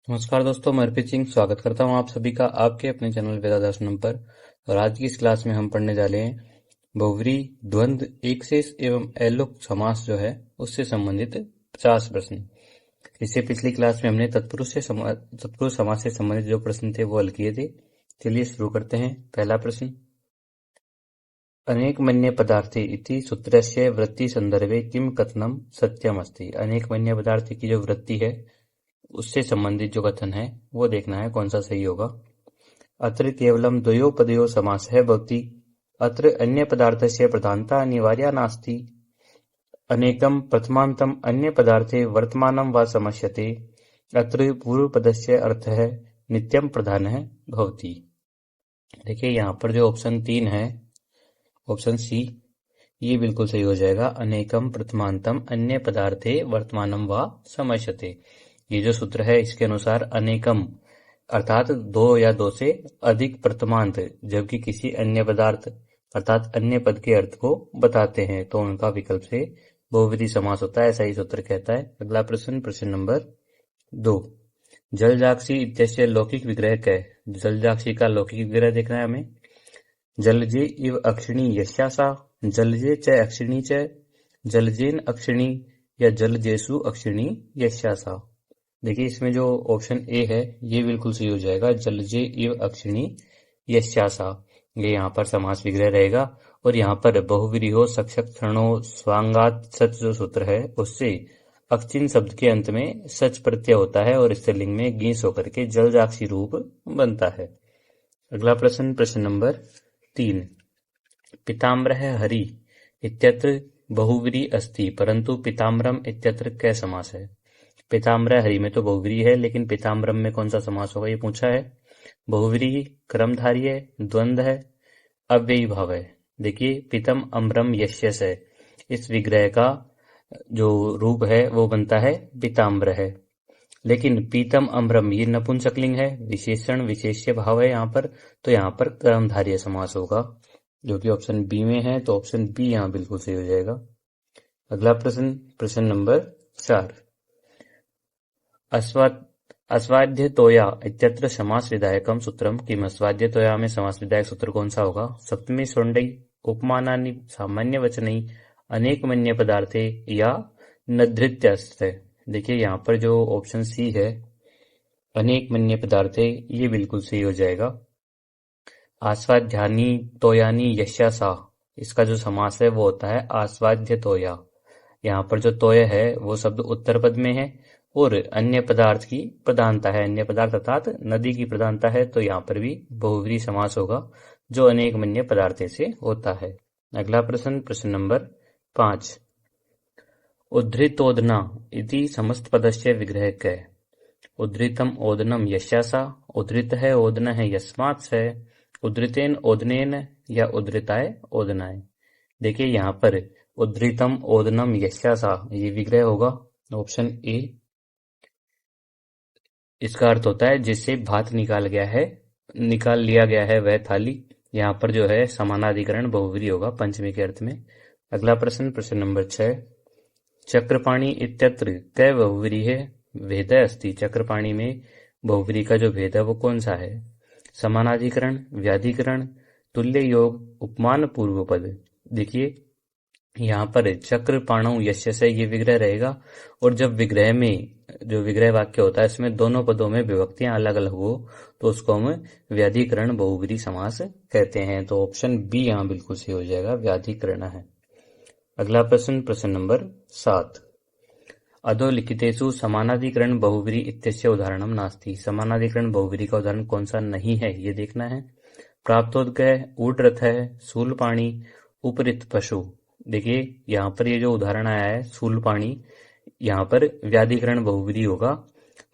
नमस्कार दोस्तों, मैं अर्पित सिंह स्वागत करता हूं आप सभी का आपके अपने चैनल वेदादर्शनम पर। और आज की इस क्लास में हम पढ़ने जा रहे हैं बहुव्रीहि, द्वंद्व, एकशेष एवं अलोप समास जो है उससे संबंधित 50 प्रश्न। इससे पिछली क्लास में हमने तत्पुरुष समास से संबंधित जो प्रश्न थे वो हल किए थे। चलिए शुरू करते हैं। पहला प्रश्न, अनेकमन्य पदार्थे इति सूत्रस्य वृत्ति संदर्भे किम कथनम सत्यम अस्ति। अनेकमन्य पदार्थ की जो वृत्ति है उससे संबंधित जो कथन है वो देखना है कौन सा सही होगा। अत्र केवलम द्वयोपदयो समासः भवति, अत्र अन्य पदार्थस्य प्रधानता अनिवार्या नास्ति। अनेकम प्रथमान्तम अन्य पदार्थे वर्तमानं वा समस्यते, अत्र पूर्वपदस्य अर्थः नित्यम प्रधानः भवति। देखिए यहाँ पर जो ऑप्शन 3 है, ऑप्शन सी, ये बिल्कुल सही हो जाएगा। अनेकम प्रथमान्तम अन्य पदार्थे वर्तमानम वा समस्यते। ये जो सूत्र है इसके अनुसार अनेकम अर्थात दो या दो से अधिक प्रथमांत जबकि किसी अन्य पदार्थ अर्थात अन्य पद के अर्थ को बताते हैं तो उनका विकल्प से बहुविधि समास होता है, ऐसा ही सूत्र कहता है। अगला प्रश्न, प्रश्न नंबर 2, जलजाक्षी इत्यस्य लौकिक विग्रह कै। जलजाक्षी का लौकिक विग्रह देखना है हमें। जलजे इव अक्षिणी यस्यासा, जलजे च अक्षिणी च, जलजेन अक्षिणी या जलजेसु अक्षिणी यस्यासा। देखिए इसमें जो ऑप्शन ए है ये बिल्कुल सही हो जाएगा, जलजे इव अक्षिणी यस्यासा। ये यहाँ पर समास विग्रह रहेगा और यहाँ पर बहुव्रीहो सक्षक क्षणो स्वांगात सच जो सूत्र है उससे अक्षिण शब्द के अंत में सच प्रत्यय होता है और स्त्रीलिंग में गीस होकर के जलजाक्षी रूप बनता है। अगला प्रश्न, प्रश्न नंबर 3, पीताम्बरः हरि इत्यत्र बहुव्रीहि अस्ति परंतु पीताम्बरम इत्यत्र कै समास है। पीताम्बर हरि में तो बहुव्रीहि है लेकिन पीताम्बरम में कौन सा समास होगा ये पूछा है। बहुव्रीहि, क्रमधारी है, द्वंद्व है, अव्ययी भाव है। देखिए पीतम अम्बरम यश्यस है, इस विग्रह का जो रूप है वो बनता है पीताम्बर है। लेकिन पीतम अम्बरम ये नपुंसकलिंग है, विशेषण विशेष्य भाव है यहाँ पर, तो यहाँ पर कर्मधारय समास होगा जो कि ऑप्शन बी में है, तो ऑप्शन बी यहाँ बिल्कुल सही हो जाएगा। अगला प्रश्न, प्रश्न नंबर 4, अस्वाद्यतोया इत्यत्र समास विधायकम सूत्रम किम। अस्वाद्यतोया में समास विधायक सूत्र कौन सा होगा। सप्तमी स्वंडई, उपमानानि सामान्य वचनई, अनेकमन्य पदार्थे या नधृत्यस्थ। देखिए यहाँ पर जो ऑप्शन सी है अनेकमन्य पदार्थे ये बिल्कुल सही हो जाएगा। आस्वाद्यानि तोयानि यस्यासा, इसका जो समास है वो होता है आस्वाद्य तोया। यहाँ पर जो तोय है वो शब्द उत्तर पद में है और अन्य पदार्थ की प्रधानता है, अन्य पदार्थ अर्थात नदी की प्रधानता है, तो यहाँ पर भी बहुव्रीहि समास होगा जो अनेकमन्य पदार्थ से होता है। अगला प्रश्न, प्रश्न नंबर 5, उद्धृतोदना इति समस्त पदस्य विग्रह कै। उद्धृतम ओदनम यस्यासा, उद्धृत है ओदन है यस्मात् है, उद्धृतेन ओदनेन या उद्धृताय ओदनाय। देखिए यहाँ पर उद्धृतम ओदनम यस्यासा ये विग्रह होगा, ऑप्शन ए। इसका अर्थ होता है जिससे भात निकाल लिया गया है वह थाली। यहाँ पर जो है समानाधिकरण बहुव्रीहि होगा पंचमी के अर्थ में। अगला प्रश्न, प्रश्न नंबर 6, चक्रपाणी इत्यत्र कै बहुव्रीहि भेदः अस्ति। चक्रपाणी में बहुव्रीहि का जो भेद है वो कौन सा है। समानाधिकरण, व्याधिकरण, तुल्य योग, उपमान पूर्व पद। देखिए यहाँ पर चक्र पाणौ यस्य से ये विग्रह रहेगा और जब विग्रह में जो विग्रह वाक्य होता है इसमें दोनों पदों में विभक्तियां अलग अलग हो तो उसको हम व्याधिकरण बहुव्रीहि समास कहते हैं, तो ऑप्शन बी यहाँ बिल्कुल सही हो जाएगा, व्याधिकरण है। अगला प्रश्न, प्रश्न नंबर 7, अधोलिखितेषु समानाधिकरण बहुव्रीहि इत्यस्य उदाहरणम नास्ति। समानाधिकरण बहुव्रीहि का उदाहरण कौन सा नहीं है ये देखना है। प्राप्तोदय, ऊर्ध्व है, शूलपाणी, उपरित पशु। देखिए यहाँ पर ये जो उदाहरण आया है शूलपाणी, यहाँ पर व्याधिकरण बहुव्रीहि होगा।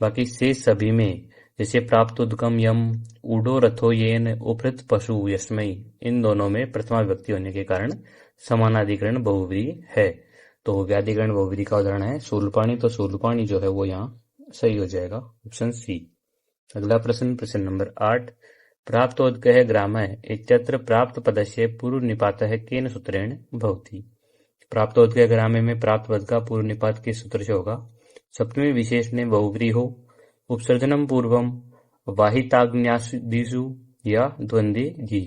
बाकी शेष सभी में जैसे प्राप्तोदकम यम, ऊडो रथो येन, उपरित पशु यस्मई, इन दोनों में प्रथमा विभक्ति होने के कारण समानाधिकरण बहुव्रीहि है, तो व्याधिकरण बहुव्रीहि का उदाहरण है शूलपाणी, तो शूलपाणी जो है वो यहाँ सही हो जाएगा, ऑप्शन सी। अगला प्रश्न, प्रश्न नंबर 8, प्राप्तोदकः ग्रामः इत्यत्र प्राप्त पदस्य पूर्व निपातः केन सूत्रेण भवति। प्राप्तोदकः ग्रामे में प्राप्त पद का पूर्व निपात किस सूत्र से होगा। सप्तमी विशेषण बहुव्रीहि हो, उपसर्जनम पूर्वम, वाहिताग्न्यादिषु या द्वंद्वे जी।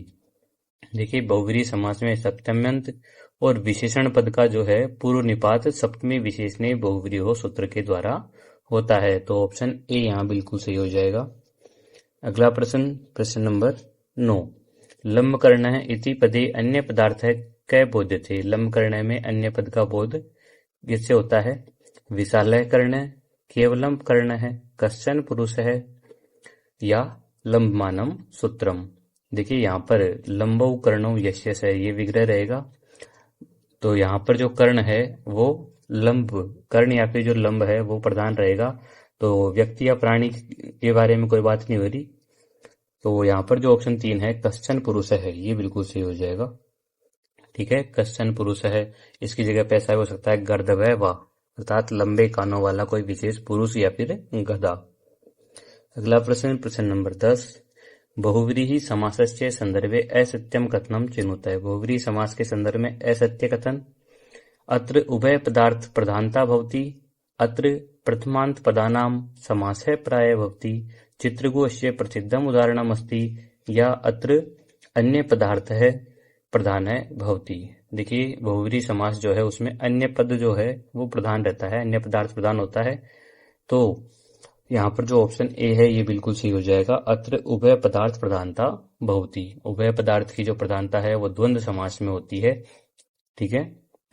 देखिए बहुव्रीहि समास में सप्तम्यंत और विशेषण पद का जो है पूर्व निपात सप्तमी विशेषण बहुव्रीहि हो सूत्र के द्वारा होता है। तो ऑप्शन ए यहाँ बिल्कुल सही हो जाएगा। अगला प्रश्न, प्रश्न नंबर 9। लंबकर्ण इति पदे अन्य पदार्थ है कै बोध्य थे। लंबकर्ण में अन्य पद का बोध किससे होता है? विशालय कर्ण, केवलम कर्ण है, कश्चन पुरुष है या लंबमानम सूत्रम। देखिए यहाँ पर लंबौ कर्णौ यस्य है, ये विग्रह रहेगा। तो यहाँ पर जो कर्ण है वो लंब कर्ण या फिर जो लंब है वो प्रधान रहेगा। तो व्यक्ति या प्राणी के बारे में कोई बात नहीं हो रही। तो यहाँ पर जो ऑप्शन 3 है कश्चन पुरुष है, ये बिल्कुल सही हो जाएगा। ठीक है, कश्चन पुरुष है, इसकी जगह पे ऐसा हो सकता है गर्दभय वा, अर्थात लंबे कानों वाला कोई विशेष पुरुष या फिर गधा। अगला प्रश्न, प्रश्न नंबर 10। बहुव्रीहि समासस्य संदर्भे असत्यम कथनम चिनुतः। बहुव्रीहि समास के संदर्भ में असत्य कथन। अत्र उभय पदार्थ प्रधानता भवति, अत्र प्रथमांत पदानाम समासः प्राय भवति, चित्रगु अस्य प्रसिद्धम उदाहरणम अस्ति, या अत्र अन्य पदार्थ है प्रधान है भवति। देखिए बहुव्रीहि समास जो है उसमें अन्य पद जो है वो प्रधान रहता है, अन्य पदार्थ प्रधान होता है। तो यहाँ पर जो ऑप्शन ए है ये बिल्कुल सही हो जाएगा। अत्र उभय पदार्थ प्रधानता भवति। उभय पदार्थ की जो प्रधानता है वो द्वंद्व समास में होती है। ठीक है,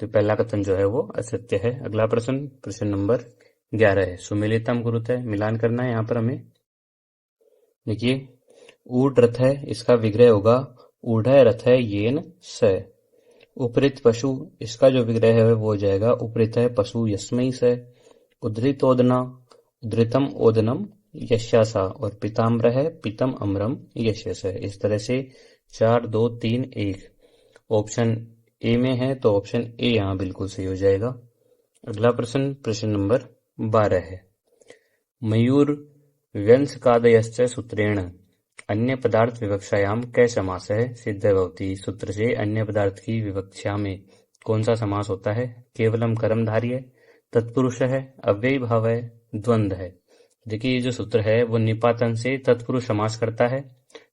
तो पहला कथन जो है वो असत्य है। अगला प्रश्न, प्रश्न नंबर 11 है। सुमेलितम कुरुतः, मिलान करना है यहाँ पर हमें। देखिए ऊढ़ रथ है, इसका विग्रह होगा ऊढ़ रथ है येन स। उपरित पशु, इसका जो विग्रह है वो हो जाएगा उपरित है पशु यस्मै स। उद्धृतोदना, उद्धृतम ओदनम यस्यासा, और पीताम्बर है पीतम अम्रम यस्यस। इस तरह से 4 2 3 1 ऑप्शन ए में है, तो ऑप्शन ए यहाँ बिल्कुल सही हो जाएगा। अगला प्रश्न, प्रश्न नंबर 12 है। मयूर व्यंसकादयश्च सूत्रेण अन्य पदार्थ विवक्षायाम कै समास है सिद्ध भवति। सूत्र से अन्य पदार्थ की विवक्षा में कौन सा समास होता है? केवलम कर्मधारय, तत्पुरुष है, अव्ययी भाव है, द्वंद्व है। देखिए ये जो सूत्र है वो निपातन से तत्पुरुष समास करता है।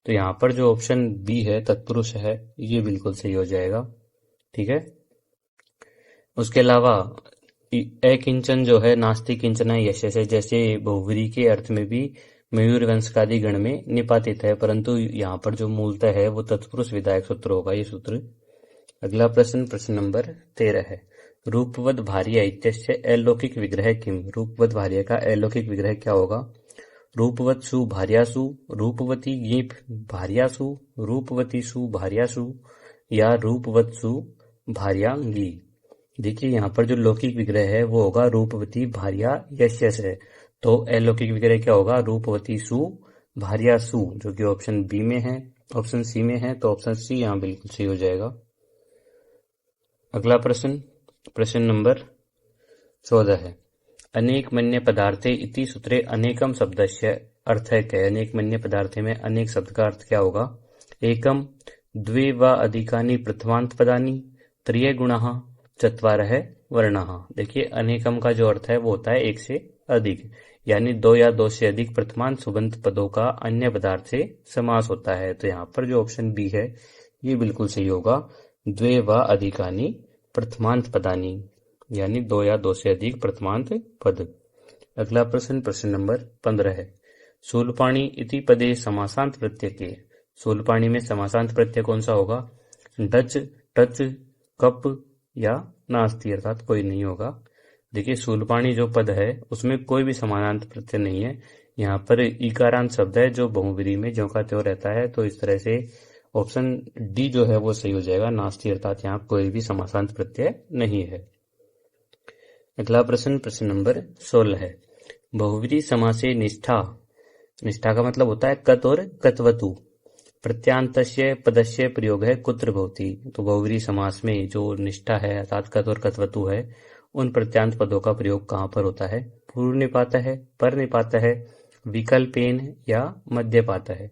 तो यहाँ पर जो ऑप्शन बी है तत्पुरुष है, ये बिल्कुल सही हो जाएगा। ठीक है, उसके अलावा अकिंचन जो है नास्ति किंचन यशस है, जैसे बहुव्रीहि के अर्थ में भी मयूर वंशकादि गण में निपातित है, परंतु यहाँ पर जो मूलतः है वो तत्पुरुष विधायक सूत्र होगा ये सूत्र। अगला प्रश्न, प्रश्न नंबर 13 है। रूपवद भार्य इत्यस्य अलौकिक विग्रह किम। रूपवद भार्य का अलौकिक विग्रह क्या होगा? रूपवत्सु भार्यासु, रूपवती गीप भार्यासु, रूपवतीसु भार्यासु, या रूपवत्सु भार्यांगी। देखिए यहाँ पर जो लौकिक विग्रह है वो होगा रूपवती भार्या यश्यस है। तो अलौकिक विग्रह क्या होगा? रूपवती सु भार्यासु, जो कि ऑप्शन बी में है, ऑप्शन सी में है। तो ऑप्शन सी यहाँ बिल्कुल सही हो जाएगा। अगला प्रश्न, प्रश्न नंबर 14 है। अनेक मन्य पदार्थे इति सूत्रे अनेकम शब्दस्य अर्थ है क्या? अनेक मन्य पदार्थे में अनेक शब्द का अर्थ क्या होगा? एकम, द्वे व अधिकानि प्रथमांत पदानि, त्रय गुणः, चत्वारः वर्णः। देखिए अनेकम का जो अर्थ है वो होता है एक से अधिक, यानी 2 या 2 से अधिक प्रथमांत सुबंत पदों का अन्य पदार्थ से समास होता है। तो यहाँ पर जो ऑप्शन बी है ये बिल्कुल सही होगा। द्वे व अधिकानि प्रथमांत पदानी, यानी 2 या 2 से अधिक प्रथमांत पद। अगला प्रश्न, प्रश्न नंबर 15 है। शूलपाणी इति पदे समासांत प्रत्यय के। शूलपाणी में समासांत प्रत्यय कौन सा होगा? डच, टच, कप या नास्ति, अर्थात कोई नहीं होगा। देखिए शूलपाणी जो पद है उसमें कोई भी समानांत प्रत्यय नहीं है। यहाँ पर इकारांत शब्द है जो बहुव्रीहि में ज्यों का त्यों रहता है। तो इस तरह से ऑप्शन डी जो है वो सही हो जाएगा, नास्ति, अर्थात यहाँ कोई भी समासांत प्रत्यय नहीं है। अगला प्रश्न, प्रश्न नंबर 16 है। बहुव्रीहि समासे निष्ठा, निष्ठा का मतलब होता है कत और कतवतु, प्रत्यांतस्य पदस्य प्रयोग है कुत्र भवति। तो बहुव्रीहि समास में जो निष्ठा है अर्थात कत और कतवतु है, उन प्रत्यांत पदों का प्रयोग कहाँ पर होता है? पूर्व निपात है, पर निपात है, विकल्पेन या मध्यपात है।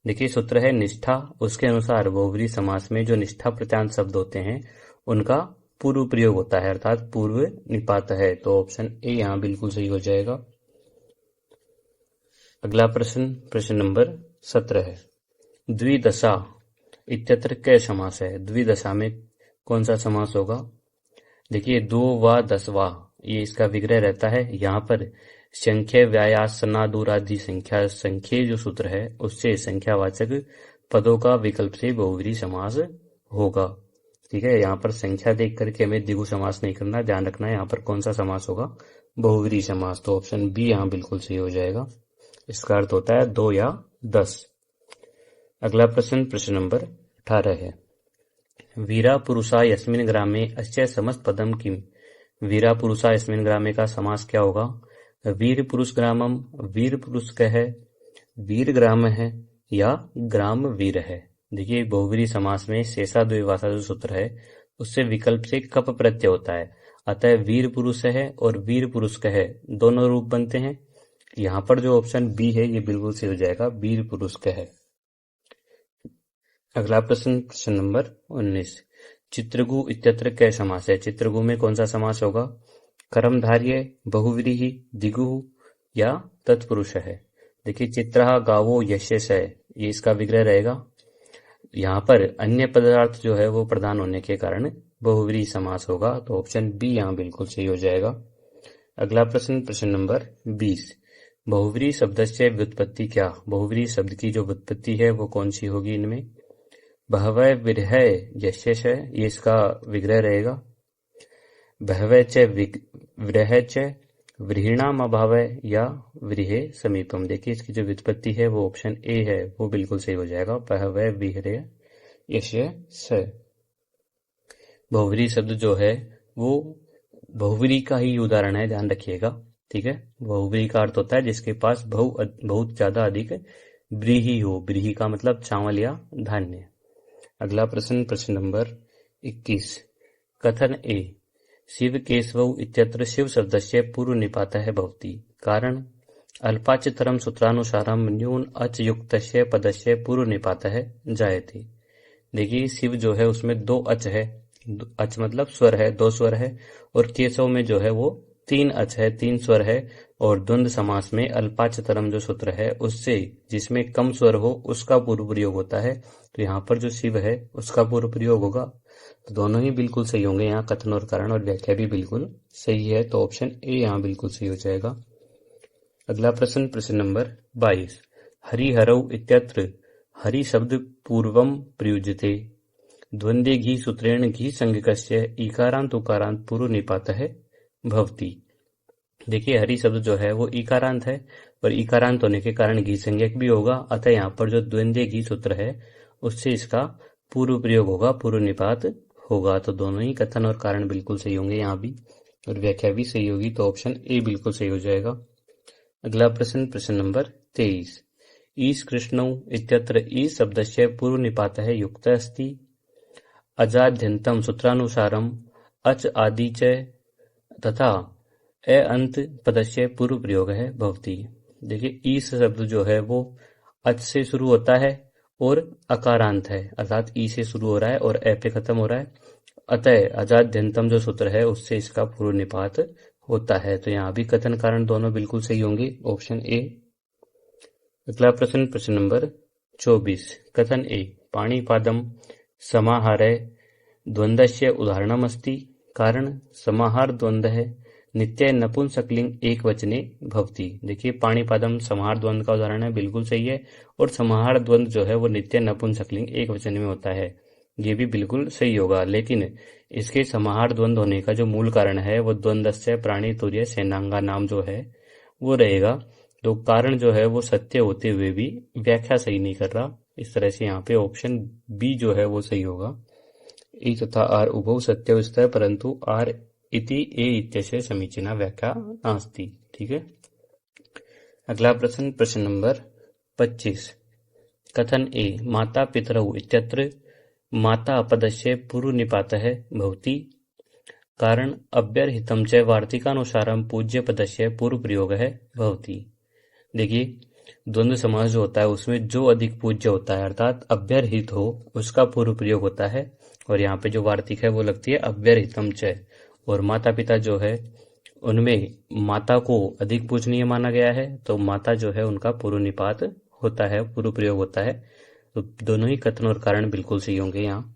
देखिए सूत्र है निष्ठा, उसके अनुसार बहुव्रीहि समास में जो निष्ठा प्रत्यांत शब्द होते हैं उनका पूर्व प्रयोग होता है, अर्थात पूर्व निपात है। तो ऑप्शन ए यहाँ बिल्कुल सही हो जाएगा। अगला प्रश्न प्रश्न नंबर 17 है। द्विदशा इत्यत्र कै समास है। द्विदशा में कौन सा समास होगा। देखिए दो व दस वा ये इसका विग्रह रहता है। यहाँ पर संख्या व्यायासनादुरादि संख्या संख्या जो सूत्र है उससे संख्यावाचक पदों का विकल्प से बहुव्रीहि समास होगा। ठीक है, यहाँ पर संख्या देख करके हमें द्विगु समास नहीं करना, ध्यान रखना है यहाँ पर कौन सा समास होगा, बहुव्रीहि समास। तो ऑप्शन बी यहाँ बिल्कुल सही हो जाएगा। इसका अर्थ होता है 2 या 10। अगला प्रश्न प्रश्न नंबर 18 है। वीरा पुरुषा यस्मिन् ग्रामे अस्य समस्त पदम किम। वीरा पुरुषा यस्मिन् ग्रामे का समास क्या होगा। वीर पुरुष ग्रामम, वीर पुरुष कह, वीर ग्राम है या ग्राम वीर है। देखिए बहुव्रीहि समास में शेषा द्विभाषा जो सूत्र है उससे विकल्प से कप प्रत्यय होता है, अतः वीर पुरुष है और वीर पुरुष कह दोनों रूप बनते हैं। यहाँ पर जो ऑप्शन बी है ये बिल्कुल सही हो जाएगा, वीर पुरुष कह। अगला प्रश्न प्रश्न नंबर 19। चित्रगु इत्यत्र कै समास है। चित्रगु में कौन सा समास होगा। कर्मधार्य, बहुव्रीहि, द्विगु या तत्पुरुष है। देखिए चित्रहा गावो यशस है ये इसका विग्रह रहेगा। यहाँ पर अन्य पदार्थ जो है वो प्रधान होने के कारण बहुव्रीहि समास होगा, तो ऑप्शन बी यहाँ बिल्कुल सही हो जाएगा। अगला प्रश्न प्रश्न नंबर 20। बहुव्रीहि शब्द से व्युत्पत्ति क्या। बहुव्रीहि शब्द की जो व्युत्पत्ति है वो कौन सी होगी इनमें। बहवय विरह यशस है ये इसका विग्रह रहेगा। बहवय च विरह च व्रीहिणाम अभावय या व्रीहे समीपम। देखिए इसकी जो व्युत्पत्ति है वो ऑप्शन ए है वो बिल्कुल सही हो जाएगा, बहवय विरह यशस। बहुव्रीहि शब्द जो है वो बहुव्रीहि का ही उदाहरण है, ध्यान रखिएगा। ठीक है, बहुव्रीहि का अर्थ होता है जिसके पास बहुत ज्यादा अधिक व्रीहि हो। व्रीहि का मतलब चावल या धान्य। अगला प्रश्न प्रश्न नंबर 21। कथन ए। शिव केशवौ इत्यत्र शिव शब्दस्य पूर्व निपातः भवति। कारण अल्पाचतरम सूत्रानुसारम न्यून अच युक्तस्य पदस्य पूर्व निपातः जायते। देखिए शिव जो है उसमें 2 अच है, अच मतलब स्वर है, 2 स्वर है, और केशव में जो है वो 3 अच है, 3 स्वर है। और द्वंद्व समास में अल्पाचतरम जो सूत्र है उससे जिसमें कम स्वर हो उसका पूर्व प्रयोग होता है, तो यहाँ पर जो शिव है उसका पूर्व प्रयोग होगा। तो दोनों ही बिल्कुल सही होंगे, यहाँ कथन और कारण और व्याख्या भी बिल्कुल सही है, तो ऑप्शन ए यहाँ बिल्कुल सही हो जाएगा। अगला प्रश्न प्रश्न नंबर 22। हरिहरौ इत्यत्र हरि शब्द पूर्वम प्रयुज्यते। द्वंद्वे घी सूत्रेण घी संज्ञकस्य इकारांत उकारांत पूर्व निपातः भवति। देखिए हरि शब्द जो है वो इकारांत है और इकारांत होने के कारण घी संज्ञक भी होगा, अतः यहाँ पर जो द्वंद्वे घी सूत्र है उससे इसका पूर्व प्रयोग होगा, पूर्व निपात होगा। तो दोनों ही कथन और कारण बिल्कुल सही होंगे यहाँ भी, और व्याख्या भी सही होगी, तो ऑप्शन ए बिल्कुल सही हो जाएगा। अगला प्रश्न प्रश्न नंबर 23। ईश कृष्णौ इत्यत्र ईश शब्दस्य पूर्व निपातः युक्त अस्ति। अजाद्यंतम सूत्रानुसारम अच आदि च तथा ए अंत पदस्य पूर्व प्रयोग है भवति। देखिए ईश शब्द जो है वो अच से शुरू होता है और अकारांत है, अर्थात ई से शुरू हो रहा है और ए पे खत्म हो रहा है, अतः अजाद्यंतम जो सूत्र है उससे इसका पूर्व निपात होता है। तो यहाँ भी कथन कारण दोनों बिल्कुल सही होंगे, ऑप्शन ए। अगला प्रश्न प्रश्न नंबर 24। कथन ए। पाणिपादम समाहारे द्वंद्वस्य उदाहरणमस्ति। कारण समाहार द्वंद्व है नित्य नपुंसकलिंग एक वचने भवति। देखिए पाणिपादम समाहार द्वंद्व का उदाहरण है, बिल्कुल सही है, और समाहार द्वंद्व जो है वो नित्य नपुंसकलिंग एक वचन में होता है, ये भी बिल्कुल सही होगा। लेकिन इसके समाहार द्वंद्व होने का जो मूल कारण है वो द्वंद्वस्य प्राणी तुर्य सेनांगा नाम जो है वो रहेगा। तो कारण जो है वो सत्य होते हुए भी व्याख्या सही नहीं कर रहा, इस तरह से यहाँ पे ऑप्शन बी जो है वो सही होगा। ई तथा आर उभौ सत्य स्तः परंतु आर इति ए इत्यस्य समीचीना व्याख्या नास्ति। ठीक है, अगला प्रश्न प्रश्न नंबर 25। कथन ए। माता पितरौ इत्यत्र माता पदस्य पूर्व निपातः भवति। कारण अव्यर्हितं च वार्तिकानुसारम पूज्य पदस्य पूर्व प्रयोगः भवति। देखिए द्वंद्व समास जो होता है उसमें जो अधिक पूज्य होता है अर्थात अव्यर्हित हो उसका पूर्व प्रयोग होता है, और यहाँ पे जो वार्तिक है वो लगती है अव्यर्हितम च, और माता पिता जो है उनमें माता को अधिक पूजनीय माना गया है, तो माता जो है उनका पूर्व निपात होता है, पूर्व प्रयोग होता है। तो दोनों ही कथन और कारण बिल्कुल सही होंगे यहाँ।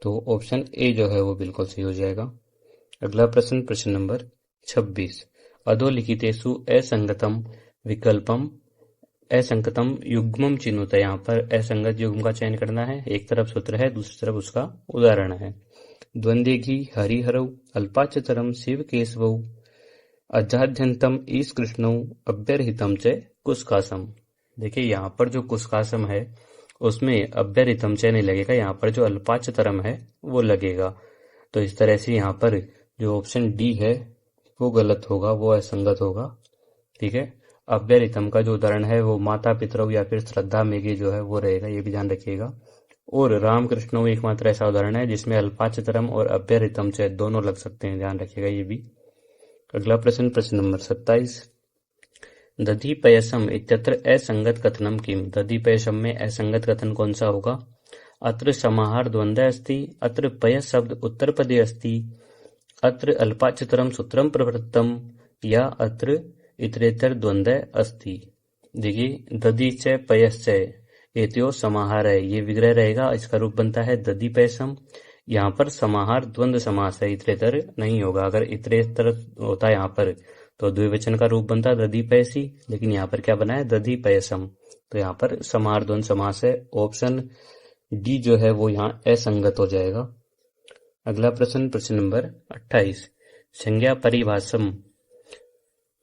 तो ऑप्शन ए जो है वो बिल्कुल सही हो जाएगा। अगला प्रश्न, प्रश्न नंबर 26। अधोलिखितेषु असंगतम विकल्पम असंगतम युग्मम चिन्हुत। यहाँ पर असंगत युग्म का चयन करना है। एक तरफ सूत्र है, दूसरी तरफ उसका उदाहरण है। द्वंद्वेघी हरिहरौ अल्पाचतरम शिव केशवौ अजाध्यंतम ईश कृष्णौ अव्यरहितम च कुस्कासम। देखिए यहाँ पर जो कुस्कासम है उसमें अव्यरहितम च नहीं लगेगा, यहाँ पर जो अल्पाचतरम है वो लगेगा। तो इस तरह से यहाँ पर जो ऑप्शन डी है वो गलत होगा, वो असंगत होगा। ठीक है, अव्यरहितम का जो उदाहरण है वो माता पितरौ या फिर श्रद्धा मेघे जो है वो रहेगा, ये भी ध्यान रखिएगा। और रामकृष्ण एकमात्र ऐसा उदाहरण है जिसमें अल्पाचतरम और अव्यरहितम च दोनों लग सकते हैं, ध्यान रखिएगा ये भी। अगला प्रश्न, प्रश्न नंबर 27। दधिपयसम इत्यत्र असंगत कथनम किम। दधिपयसम में असंगत कथन कौन सा होगा? अत्र समाहार द्वंद्व अस्ति, अत्र पयस शब्द उत्तरपदे अस्ति, अत्र अल्पाचतरम सूत्रम प्रवृत्तम, या अत्र इतरेतर द्वंद्व अस्ति। देखिए दधि च पयस च एत्यो समाहार है, ये विग्रह रहेगा, इसका रूप बनता है दधिपयसम। यहाँ पर समाहार द्वंद्व समास है, इतरेतर नहीं होगा। अगर इतरेतर होता है यहाँ पर तो द्विवचन का रूप बनता है दधिपयसी, लेकिन यहाँ पर क्या बना है दधिपयसम, तो यहाँ पर समाहार द्वंद्व समास है। ऑप्शन डी जो है वो यहाँ असंगत हो जाएगा। अगला प्रश्न, प्रश्न नंबर 28। संज्ञा परिभाषम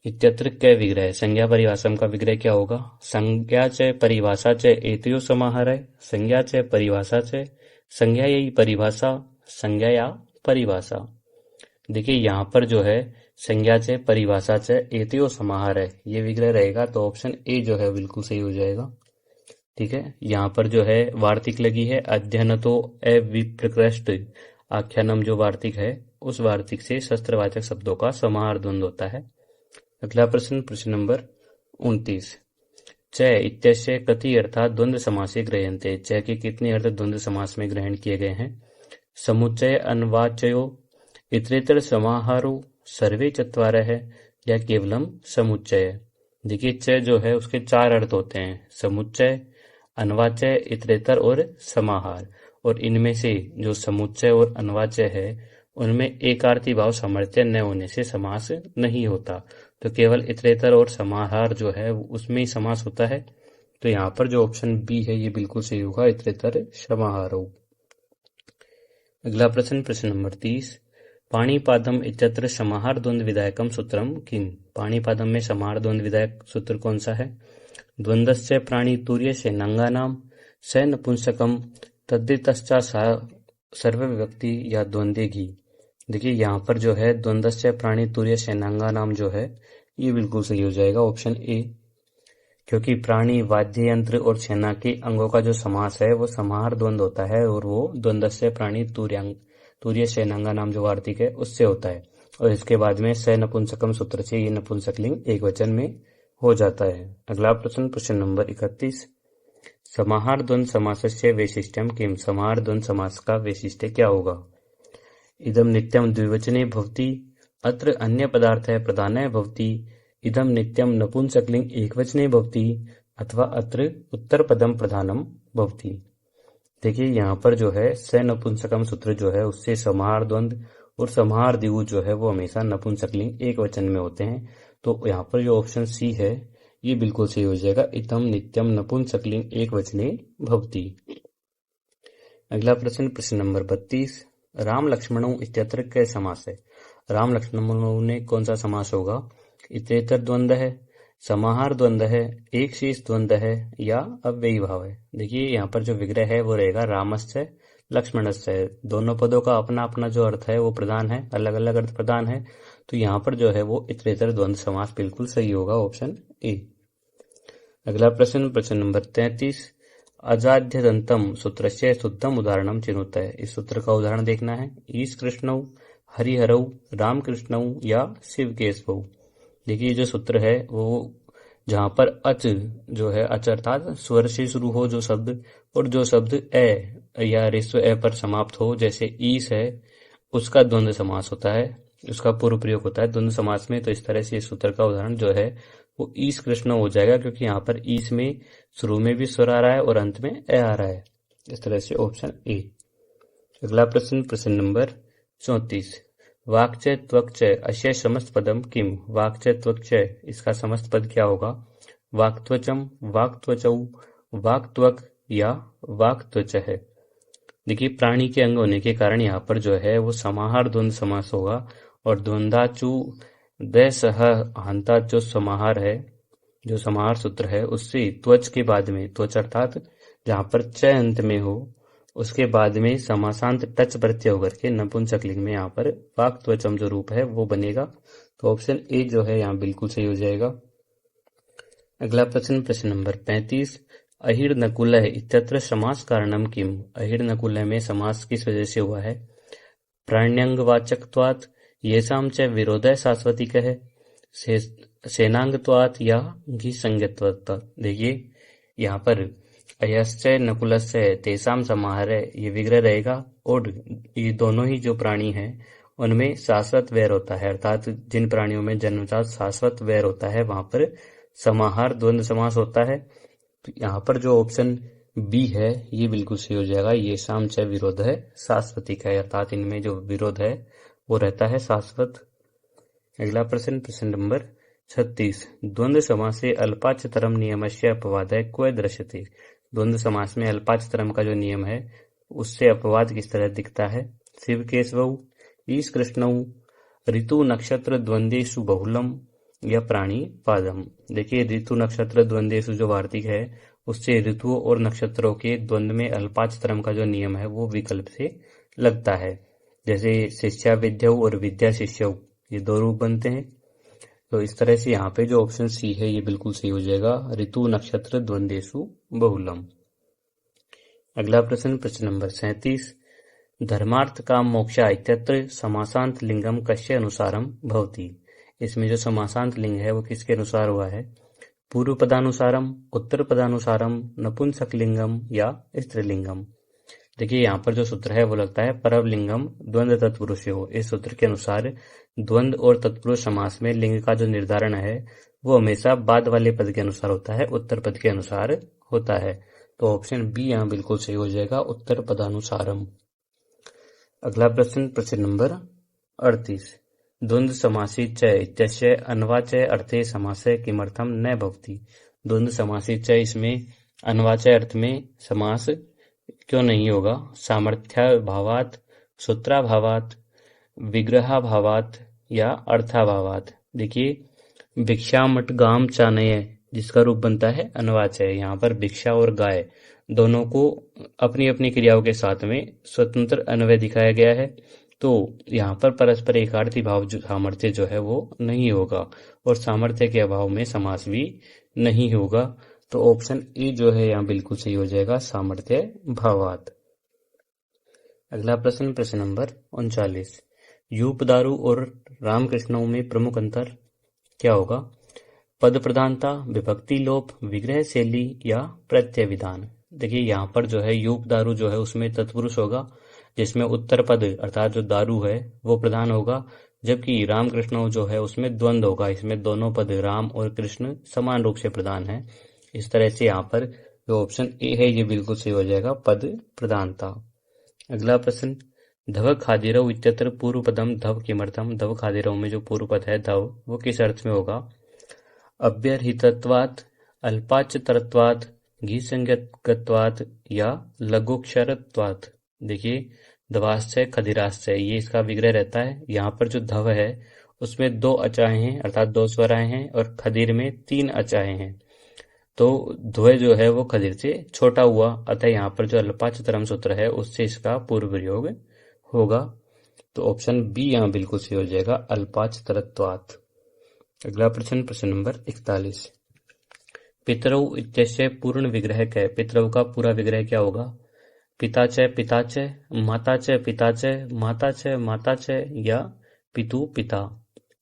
इत्यत्र क विग्रह। संज्ञा परिभाषम का विग्रह क्या होगा? संज्ञा च परिभाषा च एतयो समाहार है, संज्ञा च परिभाषा च, संज्ञा यही परिभाषा, संज्ञा या परिभाषा। देखिए यहाँ पर जो है संज्ञा च परिभाषा च एतयो समाहार है, ये विग्रह रहेगा, तो ऑप्शन ए जो है बिल्कुल सही हो जाएगा। ठीक है, यहाँ पर जो है वार्तिक लगी है अध्ययनतो अविप्रकृष्ट आख्यानम, जो वार्तिक है उस वार्तिक से शस्त्रवाचक शब्दों का समाहार द्वंद्व होता है। अगला प्रश्न, प्रश्न नंबर 29। च इत्यस्य कति अर्थात द्वंद्व समासे गृह्यन्ते। च के कितने अर्थ द्वंद्व समास में ग्रहण किए गए हैं? समुच्चय अन्वाच्यो, इतरेतर समाहारो, सर्वे चत्वारः है, या केवलम समुच्चय। देखिए च जो है उसके 4 अर्थ होते हैं, समुच्चय, अन्वाच्य, इतरेतर और समाहार। और इनमें से जो समुच्चय और अन्वाच्य है उनमें एकार्थी भाव सामर्थ्य न होने से समास नहीं होता, तो केवल इतरेतर और समाहार जो है उसमें ही समास होता है। तो यहाँ पर जो ऑप्शन बी है ये बिल्कुल सही होगा, इतरेतर समाहारो। अगला प्रश्न, प्रश्न नंबर 30। पाणिपादम इत्यत्र समाहार द्वंद्व विधायकम सूत्रम किम। पाणिपादम में समाहार द्वंद्व विधायक सूत्र कौन सा है? द्वंद्वस्य प्राणी तुर्य से नंगानाम स नपुंसकम तद्धितश्चा सर्वविभक्ति या द्वंद्वेघी। देखिए यहाँ पर जो है द्वंद्वस्य प्राणी तुर्य से नंगानाम जो है ये बिल्कुल सही हो जाएगा, ऑप्शन ए। क्योंकि प्राणी, वाद्य यंत्र और सेना के अंगों का जो समास है वो समाहार द्वंद्व होता है, और वो द्वंद्वस्य प्राणी तुर्य से नंगानाम जो वार्तिक है उससे होता है। और इसके बाद में स नपुंसकम सूत्र से ये नपुंसकलिंग एक वचन में हो जाता है। अगला प्रश्न, प्रश्न नंबर 31। समाहार द्वंद्व समासस्य वैशिष्ट्यम किम। समाहार द्वंद्व समास का वैशिष्ट्य क्या होगा? इदम नित्यम द्विवचने भवति, अत्र अन्य पदार्थ है प्रधानः भवति, इदम नित्यम नपुंसकलिंग एकवचने भवति, अथवा अत्र उत्तर पदम प्रधानम भवति। देखिए यहाँ पर जो है स नपुंसकम सूत्र जो है उससे समाहार द्वंद्व और समाहार द्विगु जो है वो हमेशा नपुंसकलिंग एक वचन में होते हैं, तो यहाँ पर जो ऑप्शन सी है ये बिल्कुल सही हो जाएगा, इदम नित्यम नपुंसकलिंग एक वचने भवति। अगला प्रश्न, प्रश्न नंबर 32। राम लक्ष्मणों इत्यत्र क समास है। राम लक्ष्मणों ने कौन सा समास होगा? इतरेतर द्वंद्व है, समाहार द्वंद्व है, एक शेष द्वंद्व है, या अव्ययी भाव है। देखिए यहाँ पर जो विग्रह है वो रहेगा रामस्य लक्ष्मणस्य। दोनों पदों का अपना अपना जो अर्थ है वो प्रधान है, अलग अलग अर्थ प्रधान है, तो यहाँ पर जो है वो इतरेतर द्वंद्व समास बिल्कुल सही होगा, ऑप्शन ए। अगला प्रश्न, प्रश्न नंबर 33। अजाध्यदंतम सूत्रस्य शुद्धम उदाहरणम चिनुत है। इस सूत्र का उदाहरण देखना है। ईश कृष्णौ, हरिहरौ, रामकृष्णौ, या शिव केशवौ। देखिए जो सूत्र है वो जहाँ पर अच जो है, अच अर्थात स्वर से शुरू हो जो शब्द, और जो शब्द ए या रेस्व ए पर समाप्त हो, जैसे ईश है उसका द्वंद्व समास होता है। उसका पूर्व प्रयोग होता है द्वंद्व समास में। तो इस तरह से इस सूत्र का उदाहरण जो है वो ईस कृष्ण हो जाएगा, क्योंकि यहाँ पर ईस में शुरू में भी स्वर आ रहा है और अंत में ए आ रहा है। इस तरह से ऑप्शन ए। अगला प्रश्न, प्रश्न नंबर 34। वाक्च त्वक्च अस्य समस्त पदम किम। वाक्च त्वक्च, इसका समस्त पद क्या होगा? वाक्त्वचम, वाक्त्वचौ, वाक्त्वक या वाक्त्वच है। देखिए, प्राणी के अंग होने के कारण यहाँ पर जो है वो समाहार द्वंद्व समास होगा, और द्वंद्वाचु दसह हंता जो समाहार है, जो समाहार सूत्र है, उससे त्वच के बाद में, त्वच अर्थात जहाँ पर च अंत में हो, उसके बाद में समासांत टच प्रत्यय होकर के नपुंसकलिंग में यहाँ पर वाक् त्वचम जो रूप है वो बनेगा। तो ऑप्शन ए जो है यहाँ बिल्कुल सही हो जाएगा। अगला प्रश्न, प्रश्न नंबर 35। अहिर नकुलः इत्यत्र समास कारणम किम। अहिर नकुलः में समास किस वजह से हुआ है? प्राण्यंगवाचकत्वात्, येषां च विरोधः शाश्वतिकः, सेनांगत्वात् या घिसंज्ञत्वात्। देखिए, यहाँ पर अयश्च नकुलस्य तेषां समाहार है, ये विग्रह रहेगा, और ये दोनों ही जो प्राणी हैं उनमें शाश्वत वैर होता है, अर्थात जिन प्राणियों में जन्मजात शाश्वत वैर होता है वहां पर समाहार द्वंद्व समास होता है। तो यहाँ पर जो ऑप्शन बी है ये बिल्कुल सही हो जाएगा। ये शाम च विरोध है शाश्वतिक है, अर्थात इनमें जो विरोध है वो रहता है शाश्वत। अगला प्रश्न, प्रश्न नंबर 36। द्वंद्व समासे अल्पाचतरम नियमस्य अपवादः क्व दृश्यते। द्वंद्व समास में अल्पाचतरम का जो नियम है उससे अपवाद किस तरह दिखता है? शिव केशवौ, ईश कृष्णौ, ऋतु नक्षत्र द्वंद्वेषु बहुलम या प्राणी पादम। देखिए, ऋतु नक्षत्र द्वंद्वेषु जो वार्तिक है उससे ऋतुओं और नक्षत्रों के द्वंद्व में अल्पाचतरम का जो नियम है वो विकल्प से लगता है। जैसे शिष्या विद्यौ और विद्या शिष्यौ, ये दो रूप बनते हैं। तो इस तरह से यहाँ पे जो ऑप्शन सी है ये बिल्कुल सही हो जाएगा, ऋतु नक्षत्र द्वंद्वेषु बहुलम। अगला प्रश्न, प्रश्न नंबर 37। धर्मार्थ काम मोक्षा इत्यत्र समासांत लिंगम कस्य अनुसारम भवति। इसमें जो समासांत लिंग है वो किसके अनुसार हुआ है? पूर्व पदानुसारम, उत्तर पदानुसारम, नपुंसकलिंगम या स्त्रीलिंगम। देखिए, यहाँ पर जो सूत्र है वो लगता है परवलिंगम द्वंद्व तत्पुरुष हो। इस सूत्र के अनुसार द्वंद्व और तत्पुरुष समास में लिंग का जो निर्धारण है वो हमेशा बाद वाले पद के अनुसार होता है, उत्तर पद के अनुसार होता है। तो ऑप्शन बी यहाँ बिल्कुल सही हो जाएगा, उत्तर पदानुसारम। अगला प्रश्न, प्रश्न नंबर 38। द्वंद्व समासी च इत्यस्य अन्वाचय अर्थे समासः किमर्थम न भवति। द्वंद्व समासी च, इसमें अन्वाचय अर्थ में समास क्यों नहीं होगा? सामर्थ्याभावात्, सूत्राभावात्, विग्रहाभावात् या अर्थाभावात्। देखिए, भिक्षामटगाम चानय जिसका रूप बनता है अन्वाचय, यहाँ पर भिक्षा और गाय दोनों को अपनी अपनी क्रियाओं के साथ में स्वतंत्र अन्वय दिखाया गया है। तो यहाँ पर परस्पर एकार्थी भाव जो सामर्थ्य जो है वो नहीं होगा, और सामर्थ्य के अभाव में समास भी नहीं होगा। तो ऑप्शन ए जो है यहाँ बिल्कुल सही हो जाएगा, सामर्थ्य भावात। अगला प्रश्न, प्रश्न नंबर 39। यूपदारु और रामकृष्णों में प्रमुख अंतर क्या होगा? पद प्रधानता, विभक्ति लोप, विग्रह शैली या प्रत्यय विधान। देखिए, यहाँ पर जो है यूपदारु जो है उसमें तत्पुरुष होगा, जिसमें उत्तर पद अर्थात जो दारू है वो प्रधान होगा, जबकि रामकृष्ण जो है उसमें द्वंद्व होगा, इसमें दोनों पद राम और कृष्ण समान रूप से प्रधान है। इस तरह से यहाँ पर जो ऑप्शन ए है ये बिल्कुल सही हो जाएगा, पद प्रधानता। अगला प्रश्न, धव खादिरव इत्यत्र पूर्व पदम धव किमर्थम। धव खादिरव में जो पूर्व पद है धव वो किस अर्थ में होगा? अव्यर्हितत्वात्, अल्पाचतरत्वात्, घीसंज्ञकत्वात् या लघुक्षरत्वात्। देखिए, धवाश्चय खदिराश्चय ये इसका विग्रह रहता है। यहाँ पर जो धव है उसमें दो अचाएं हैं अर्थात दो स्वराएं हैं, और खदिर में तीन अचाएं हैं। तो ध्वय जो है वो खदिर से छोटा हुआ, अतः यहाँ पर जो अल्पाचतरम सूत्र है उससे इसका पूर्व प्रयोग होगा। तो ऑप्शन बी यहाँ बिल्कुल सही हो जाएगा, अल्पाचतरत्वात्। अगला प्रश्न, प्रश्न नंबर 41। पितरौ इत्यस्य पूर्ण विग्रह क्या है? पितरौ का पूरा विग्रह क्या होगा? पिताच पिताच, माताच पिताच, माताच माताच या पितु पिता।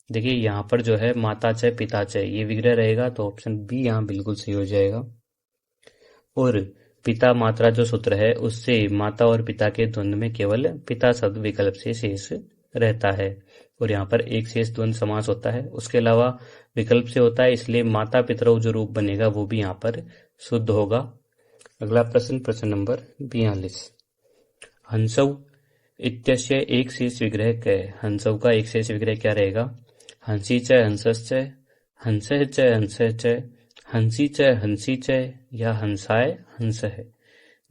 देखिए, यहाँ पर जो है माताच पिताच ये विग्रह रहेगा, तो ऑप्शन बी यहाँ बिल्कुल सही हो जाएगा। और पिता मात्रा जो सूत्र है उससे माता और पिता के द्वंद्व में केवल पिता शब्द विकल्प से शेष रहता है। और यहाँ पर एक शेष द्वंद्व समास होता है। उसके अलावा विकल्प से होता है, इसलिए माता पितरौ जो रूप बनेगा वो भी यहाँ पर शुद्ध होगा। अगला प्रश्न, प्रश्न नंबर 42। हंसौ इत्यस्य एक शेष विग्रह क। हंसौ का एक शेष विग्रह क्या रहेगा? हंसी च हंसश्च, हंसः च हंसः च, हंसी च हंसी च, या हंसाय हंस है।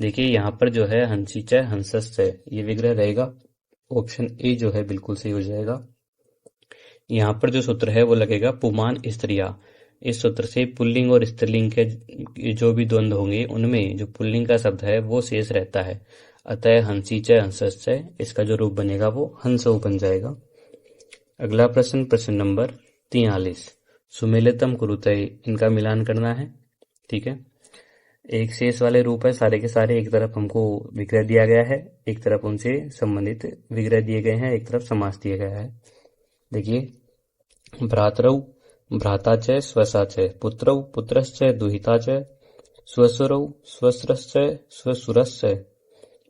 देखिए यहाँ पर जो है हंसी च हंसश्च ये विग्रह रहेगा। ऑप्शन ए जो है बिल्कुल सही हो जाएगा। यहाँ पर जो सूत्र है वो लगेगा पुमान स्त्रिया। इस सूत्र से पुल्लिंग और स्त्रीलिंग के जो भी द्वंद्व होंगे उनमें जो पुल्लिंग का शब्द है वो शेष रहता है। अतः हंसी च हंसश्च इसका जो रूप बनेगा वो हंसौ बन जाएगा। अगला प्रश्न, प्रश्न नंबर 43। सुमेलितम कुरुते, इनका मिलान करना है। ठीक है, एक शेष वाले रूप है सारे के सारे। एक तरफ हमको विग्रह दिया गया है, एक तरफ उनसे संबंधित विग्रह दिए गए हैं, एक तरफ समास दिया गया है। देखिए, भ्रातरौ भ्राता च स्वसा च, पुत्रौ पुत्रश्च दुहिता च, स्वसुरौ स्वस्रश्च स्वसुरश्च,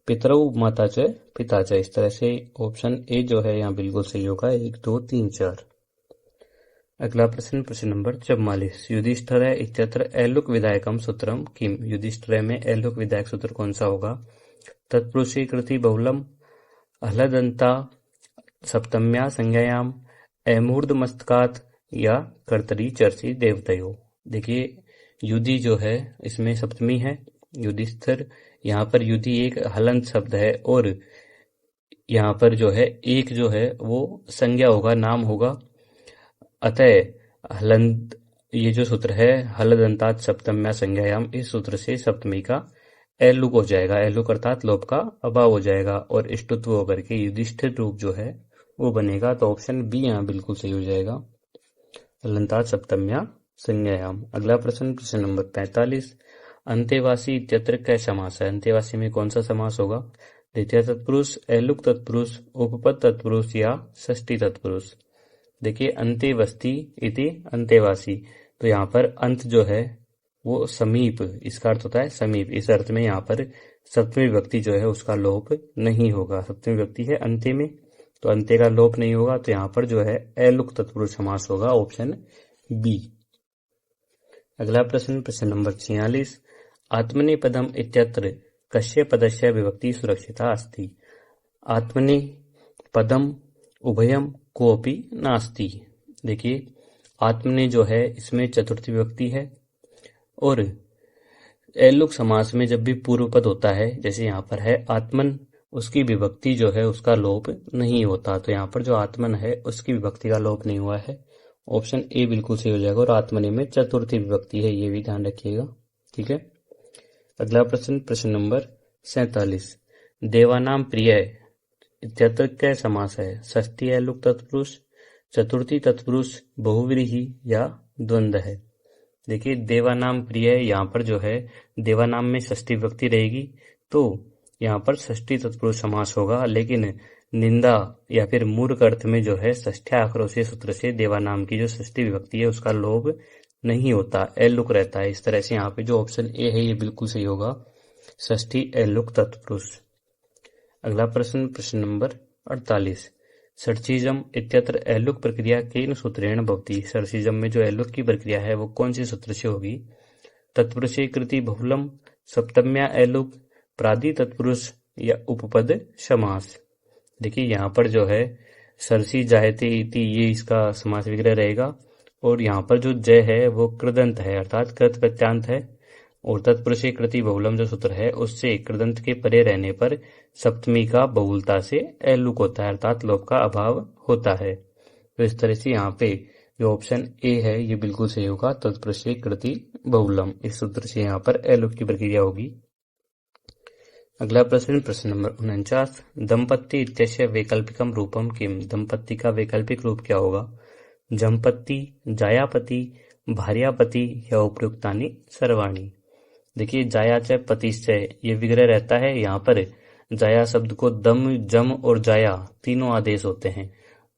पितरौ माता च पिता च। इस तरह से ऑप्शन ए जो है यहाँ बिल्कुल सही होगा। 1 2 3 4। अगला प्रश्न, प्रश्न नंबर 44। युधिष्ठिर इत्यत्र ऐलुक विधायकम सूत्रम किम। युधिष्ठिर में ऐलुक विधायक सूत्र कौन सा होगा? तत्पुरुषे कृति बहुलम, हलदंता सप्तम्या संज्ञायाम, अमूर्ध मस्तकात, या कर्तरी चर्ची देवतयो। देखिए, युधि जो है इसमें सप्तमी है, युधिष्ठिर। यहाँ पर युधि एक हलंत शब्द है और यहाँ पर जो है एक जो है वो संज्ञा होगा, नाम होगा। अतः हलंत ये जो सूत्र है हलदंतात सप्तम्या संज्ञायाम, इस सूत्र से सप्तमी का एलुक हो जाएगा। एलुक अर्थात लोप का अभाव हो जाएगा और इष्टुत्व होकर के युधिष्ठिर रूप जो है वो बनेगा। तो ऑप्शन बी यहाँ बिल्कुल सही हो जाएगा, हलंतात सप्तम्या संज्ञायाम। अगला प्रश्न, प्रश्न नंबर 45। अंतेवासी इत्यत्र क समास है। अंतेवासी में कौन सा समास होगा? द्वितीय तत्पुरुष, एलुक तत्पुरुष, उपपद तत्पुरुष, या षष्ठी तत्पुरुष। देखिए, अंतेवस्ति इति अंतेवासी, तो यहाँ पर अंत जो है वो समीप, इसका अर्थ होता है समीप। इस अर्थ में यहाँ पर सप्तमी विभक्ति जो है उसका लोप नहीं होगा। सप्तमी विभक्ति है अंत्य में, तो अंत्य का लोप नहीं होगा। तो यहाँ पर जो है एलुक तत्पुरुष समास होगा, ऑप्शन बी। अगला प्रश्न, प्रश्न नंबर 46। आत्मने पदम इत्यत्र कस्य पदस्य विभक्ति सुरक्षिता अस्ति। आत्मने पदम उभयम कोपी नास्ति। देखिए, आत्मने जो है इसमें चतुर्थी विभक्ति है और एलुक समास में जब भी पूर्व पद होता है, जैसे यहाँ पर है आत्मन, उसकी विभक्ति जो है उसका लोप नहीं होता। तो यहाँ पर जो आत्मन है उसकी विभक्ति का लोप नहीं हुआ है। ऑप्शन ए बिल्कुल सही हो जाएगा। और आत्मने में चतुर्थी विभक्ति है, ये भी ध्यान रखिएगा। ठीक है, अगला प्रश्न, प्रश्न नंबर 47। देवानाम प्रिय इत्यत्र क समास है। षष्ठी एलुक तत्पुरुष, चतुर्थी तत्पुरुष, बहुव्रीहि, या द्वंद्व है। देखिए, देवानाम प्रिय यहाँ पर जो है देवानाम में षष्ठी विभक्ति रहेगी, तो यहाँ पर षष्ठी तत्पुरुष समास होगा। लेकिन निंदा या फिर मूर्ख अर्थ में जो है षष्ठ्या आक्रोशीय सूत्र से देवानाम की जो षष्ठी विभक्ति है उसका लोप नहीं होता, एलुक रहता है। इस तरह से यहाँ पे जो ऑप्शन ए है ये बिल्कुल सही होगा, षष्ठी एलुक तत्पुरुष। अगला प्रश्न, प्रश्न नंबर 48। सर्चिजम इत्यत्र एलुक प्रक्रिया केन सूत्रेण भवति। सर्चिजम में जो एलुक की प्रक्रिया है वो कौन से सूत्र से होगी? तत्पुरुषे कृति बहुलम, सप्तम्या एलुक, प्रादि तत्पुरुष, या उपपद समास। देखिए, यहाँ पर जो है सरसी जायते इति ये इसका समास विग्रह रहेगा और यहाँ पर जो जय है वो कृदंत है अर्थात कृत प्रत्यांत है। और तत्पुरुषे कृति बहुलम जो सूत्र है उससे कृदंत के परे रहने पर सप्तमी का बहुलता से एलुक होता है अर्थात लोप का अभाव होता है। तो इस तरह से यहाँ पे जो ऑप्शन ए है ये बिल्कुल सही होगा, तत्पुरुषे कृति बहुलम। इस सूत्र से यहाँ पर एलुक की प्रक्रिया होगी। अगला प्रश्न, प्रश्न नंबर 49। दंपत्ति इत्यस्य वैकल्पिकम रूपम किम। दंपत्ति का वैकल्पिक रूप क्या होगा? जमपत्ति, जायापति, भार्यापति, या उपयुक्तानि सर्वाणि। देखिए, जाया च पतिश्चय ये विग्रह रहता है। यहाँ पर जाया शब्द को दम, जम और जाया तीनों आदेश होते हैं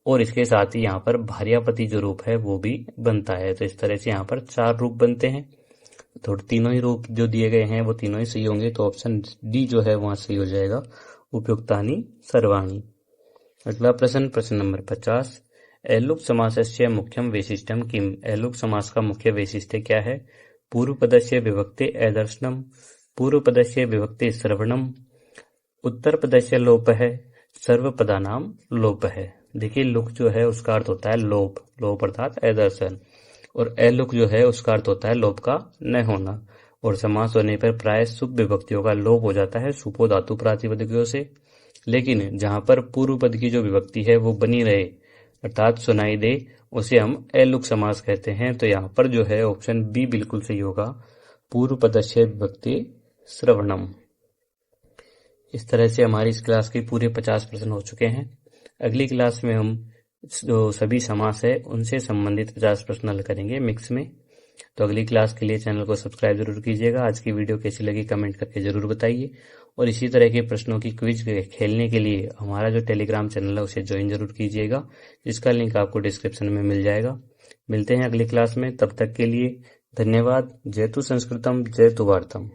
और इसके साथ ही यहाँ पर भार्यापति जो रूप है वो भी बनता है। तो इस तरह से यहाँ पर 4 रूप बनते हैं। तो तीनों ही रूप जो दिए गए हैं वो तीनों ही सही होंगे। तो ऑप्शन डी जो है वहां सही हो जाएगा, उपयुक्तानि सर्वाणि। अगला प्रश्न, प्रश्न नंबर 50। एलुक् समासस्य मुख्यम वैशिष्ट्यम किम। एलुक् समास का मुख्य वैशिष्ट्य क्या है? पूर्वपदस्य विभक्ते ऐदर्शनम, पूर्वपदस्य विभक्ते श्रवणम, उत्तरपदस्य लोप है, सर्वपदानाम लोप है। देखिए लुक जो है उसका अर्थ होता है लोप, लोप अर्थात ऐदर्शन, और एलुक जो है उसका अर्थ होता है लोप का न होना। और समास होने पर प्राय शुभ विभक्तियों का लोप हो जाता है सुपो धातु प्रातिपदिकों से। लेकिन जहां पर पूर्व पद की जो विभक्ति है वो बनी रहे अर्थात सुनाई दे, उसे हम एलुक समास कहते हैं। तो यहाँ पर जो है ऑप्शन बी बिल्कुल सही होगा, पूर्व पदस्य विभक्ति श्रवणम। इस तरह से हमारी इस क्लास के पूरे 50 प्रश्न हो चुके हैं। अगली क्लास में हम जो सभी समास है उनसे संबंधित 50 प्रश्न हल करेंगे मिक्स में। तो अगली क्लास के लिए चैनल को सब्सक्राइब जरूर कीजिएगा। आज की वीडियो कैसी लगी कमेंट करके जरूर बताइए, और इसी तरह के प्रश्नों की क्विज खेलने के लिए हमारा जो टेलीग्राम चैनल है उसे ज्वाइन जरूर कीजिएगा, जिसका लिंक आपको डिस्क्रिप्शन में मिल जाएगा। मिलते हैं अगली क्लास में, तब तक के लिए धन्यवाद। जयतु संस्कृतम जयतु भारतम।